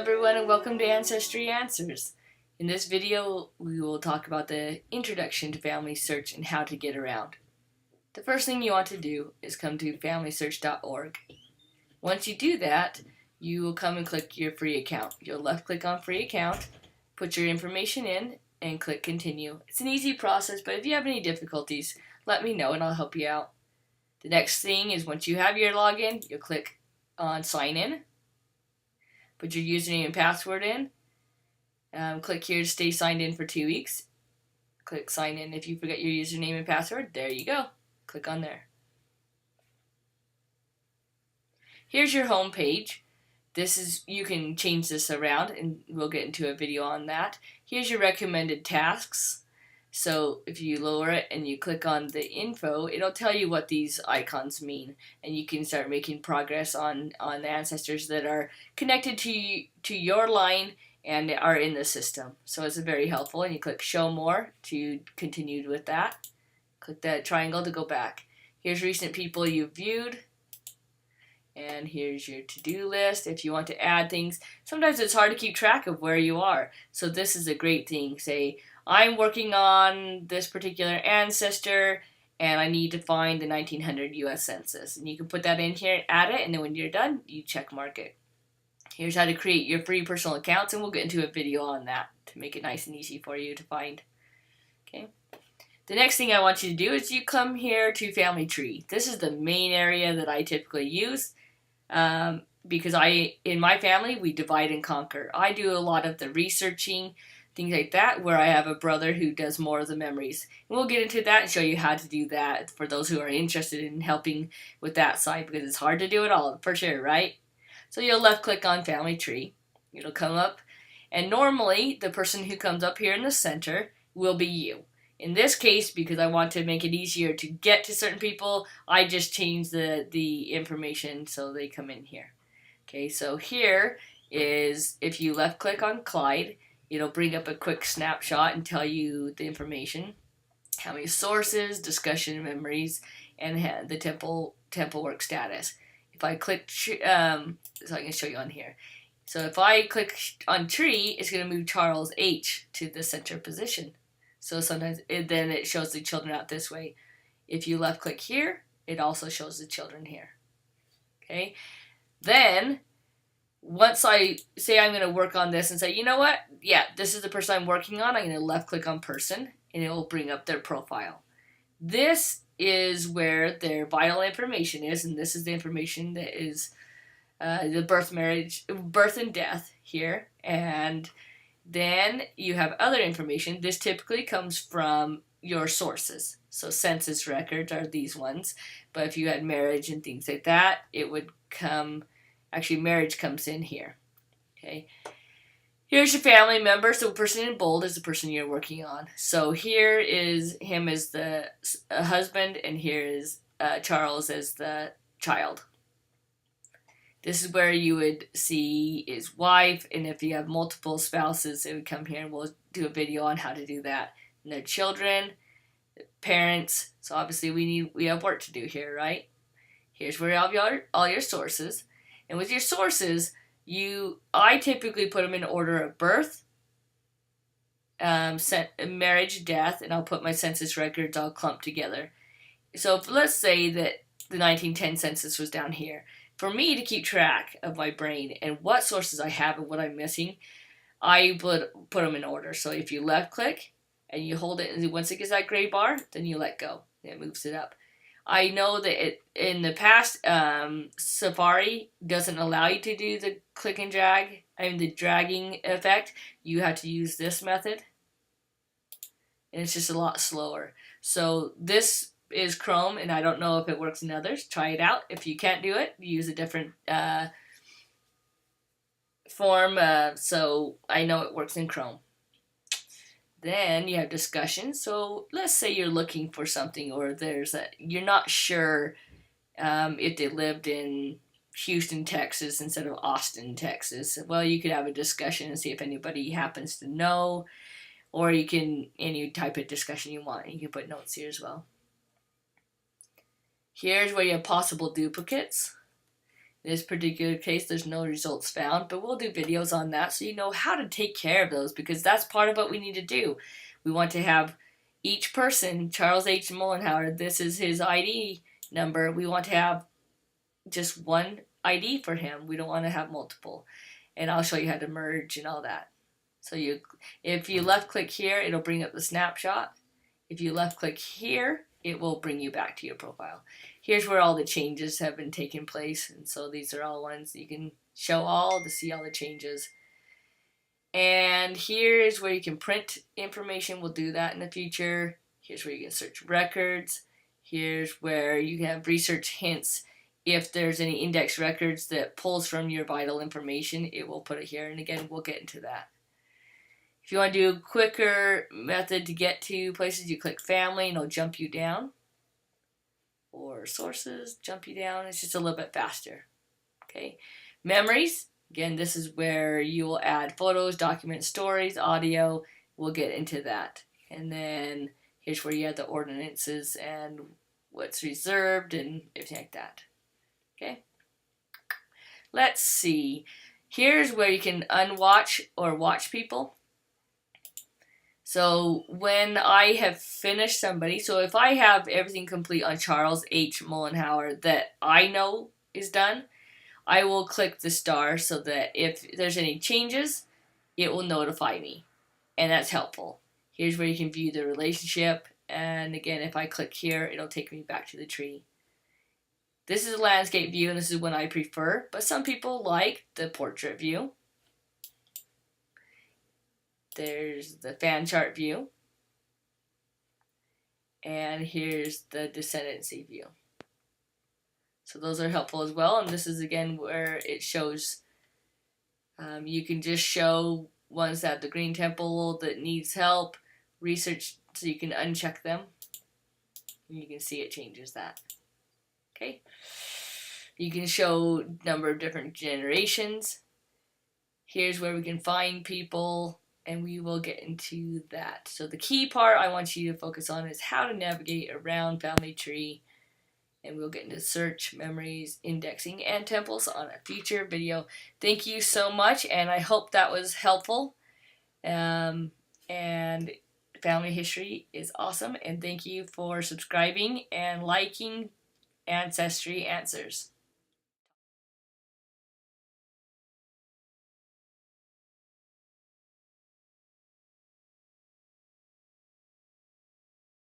everyone, and welcome to Ancestry Answers. In this video, we will talk about the introduction to Family Search and how to get around. The first thing you want to do is come to FamilySearch.org. Once you do that, you will come and click your free account. You'll left click on free account, put your information in, and click continue. It's an easy process, but if you have any difficulties, let me know and I'll help you out. The next thing is once you have your login, you'll click on sign in. Put your username and password in. Click here to stay signed in for 2 weeks. Click sign in. If you forget your username and password, there you go. Click on there. Here's your home page. You can change this around and we'll get into a video on that. Here's your recommended tasks. So if you lower it and you click on the info, it'll tell you what these icons mean, and you can start making progress on the ancestors that are connected to your line and are in the system. So it's very helpful, and you click show more to continue with that. Click that triangle to go back. Here's recent people you viewed, and here's your to-do list. If you want to add things, sometimes it's hard to keep track of where you are, so this is a great thing. Say, I'm working on this particular ancestor and I need to find the 1900 US Census. And you can put that in here, add it, and then when you're done, you check mark it. Here's how to create your free personal accounts, and we'll get into a video on that to make it nice and easy for you to find. Okay. The next thing I want you to do is you come here to Family Tree. This is the main area that I typically use because in my family, we divide and conquer. I do a lot of the researching, things like that, where I have a brother who does more of the memories. And we'll get into that and show you how to do that for those who are interested in helping with that side, because it's hard to do it all, for sure, right? So you'll left click on Family Tree. It'll come up, and normally the person who comes up here in the center will be you. In this case, because I want to make it easier to get to certain people, I just change the information so they come in here. Okay, so here is, if you left click on Clyde, it'll bring up a quick snapshot and tell you the information, how many sources, discussion memories, and the temple work status. If I click, so I can show you on here. So if I click on tree, it's going to move Charles H to the center position. So sometimes then it shows the children out this way. If you left click here, it also shows the children here. Okay, then once I say I'm going to work on this and say, you know what, yeah, this is the person I'm working on, I'm going to left click on person and it will bring up their profile. This is where their vital information is, and this is the information that is the birth and death here. And then you have other information. This typically comes from your sources. So census records are these ones, but if you had marriage and things like that, it would come. Actually, marriage comes in here. Okay. Here's your family member. So the person in bold is the person you're working on. So here is him as the husband, and here is Charles as the child. This is where you would see his wife, and if you have multiple spouses, it would come here, and we'll do a video on how to do that. And their children, parents. So obviously we have work to do here, right? Here's where you have all your sources. And with your sources, I typically put them in order of birth, marriage, death, and I'll put my census records all clumped together. So let's say that the 1910 census was down here. For me to keep track of my brain and what sources I have and what I'm missing, I put them in order. So if you left click and you hold it, and once it gets that gray bar, then you let go. It moves it up. I know that in the past, Safari doesn't allow you to do the click and drag, the dragging effect. You have to use this method, and it's just a lot slower. So this is Chrome, and I don't know if it works in others. Try it out. If you can't do it, use a different form, so I know it works in Chrome. Then you have discussion. So let's say you're looking for something, or you're not sure if they lived in Houston, Texas instead of Austin, Texas. Well, you could have a discussion and see if anybody happens to know, or you can any type of discussion you want. You can put notes here as well. Here's where you have possible duplicates. In this particular case, there's no results found, but we'll do videos on that so you know how to take care of those, because that's part of what we need to do. We want to have each person, Charles H. Mollenhauer, this is his ID number. We want to have just one ID for him. We don't want to have multiple. And I'll show you how to merge and all that. So if you left click here, it'll bring up the snapshot. If you left click here, it will bring you back to your profile. Here's where all the changes have been taking place. And so these are all ones you can show all to see all the changes. And here's where you can print information. We'll do that in the future. Here's where you can search records. Here's where you can have research hints. If there's any index records that pulls from your vital information, it will put it here. And again, we'll get into that. If you want to do a quicker method to get to places, you click family and it'll jump you down. Or sources, jump you down. It's just a little bit faster. Okay. Memories. Again, this is where you will add photos, documents, stories, audio. We'll get into that. And then here's where you add the ordinances and what's reserved and everything like that. Okay. Let's see. Here's where you can unwatch or watch people. So when I have finished somebody, so if I have everything complete on Charles H. Mollenhauer that I know is done, I will click the star so that if there's any changes, it will notify me. And that's helpful. Here's where you can view the relationship. And again, if I click here, it'll take me back to the tree. This is a landscape view, and this is one I prefer. But some people like the portrait view. There's the fan chart view. And here's the descendancy view. So those are helpful as well. And this is again where it shows, you can just show ones that have the green temple that needs help, research, so you can uncheck them. And you can see it changes that. Okay. You can show number of different generations. Here's where we can find people, and we will get into that. So the key part I want you to focus on is how to navigate around Family Tree. And we'll get into search, memories, indexing, and temples on a future video. Thank you so much, and I hope that was helpful. And family history is awesome, and thank you for subscribing and liking Ancestry Answers.